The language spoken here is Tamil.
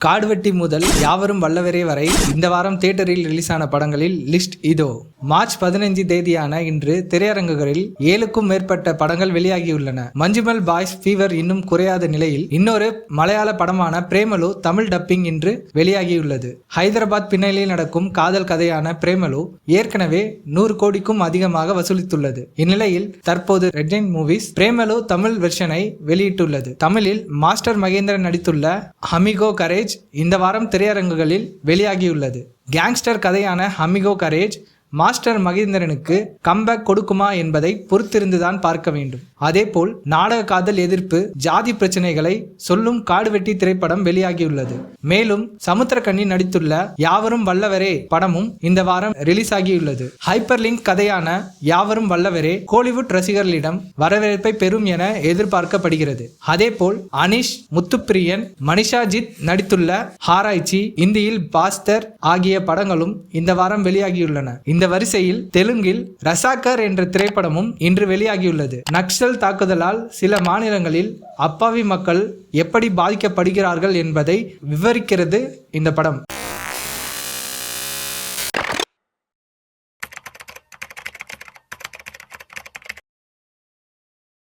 காடுவெட்டி முதல் யாவரும் வல்லவரே வரை இந்த வாரம் தியேட்டரில் ரிலீஸ் ஆன படங்களில் லிஸ்ட் இதோ. மார்ச் 15 தேதியான இன்று திரையரங்குகளில் 7க்கும் மேற்பட்ட படங்கள் வெளியாகியுள்ளன. மஞ்சுமல் பாய்ஸ் ஃபீவர் இன்னும் குறையாத நிலையில் இன்னொரு மலையாள படமான பிரேமலு தமிழ் டப்பிங் இன்று வெளியாகியுள்ளது. ஹைதராபாத் பின்னணியில் நடக்கும் காதல் கதையான பிரேமலு ஏற்கனவே 100 கோடிக்கும் அதிகமாக வசூலித்துள்ளது. இந்நிலையில் தற்போது Red Giant Movies Premalu Tamil வெர்ஷனை வெளியிட்டுள்ளது. தமிழில் மாஸ்டர் மகேந்திரன் நடித்துள்ள அமிகோ கரேஜ் இந்த வாரம் திரையரங்குகளில் வெளியாகியுள்ளது. கேங்ஸ்டர் கதையான அமிகோ கரேஜ் மாஸ்டர் மகேந்திரனுக்கு கம்பேக் கொடுக்குமா என்பதை பொறுத்திருந்துதான் பார்க்க வேண்டும். அதேபோல் நாடக காதல் எதிர்ப்பு ஜாதி பிரச்சனைகளை சொல்லும் காடுவெட்டி திரைப்படம் வெளியாகியுள்ளது. மேலும் சமுத்திரக்கனி நடித்துள்ள யாவரும் வல்லவரே படமும் இந்த வாரம் ரிலீஸ் ஆகியுள்ளது. ஹைப்பர் லிங்க் கதையான யாவரும் வல்லவரே கோலிவுட் ரசிகர்களிடம் வரவேற்பை பெறும் என எதிர்பார்க்கப்படுகிறது. அதேபோல் அனிஷ், முத்துப்பிரியன், மனிஷாஜித் நடித்துள்ள ஆராய்ச்சி, இந்தியில் பாஸ்தர் ஆகிய படங்களும் இந்த வாரம் வெளியாகியுள்ளன. இந்த வரிசையில் தெலுங்கில் ரசாக்கர் என்ற திரைப்படமும் இன்று வெளியாகியுள்ளது. நக்சல் தாக்குதலால் சில மாநிலங்களில் அப்பாவி மக்கள் எப்படி பாதிக்கப்படுகிறார்கள் என்பதை விவரிக்கிறது இந்த படம்.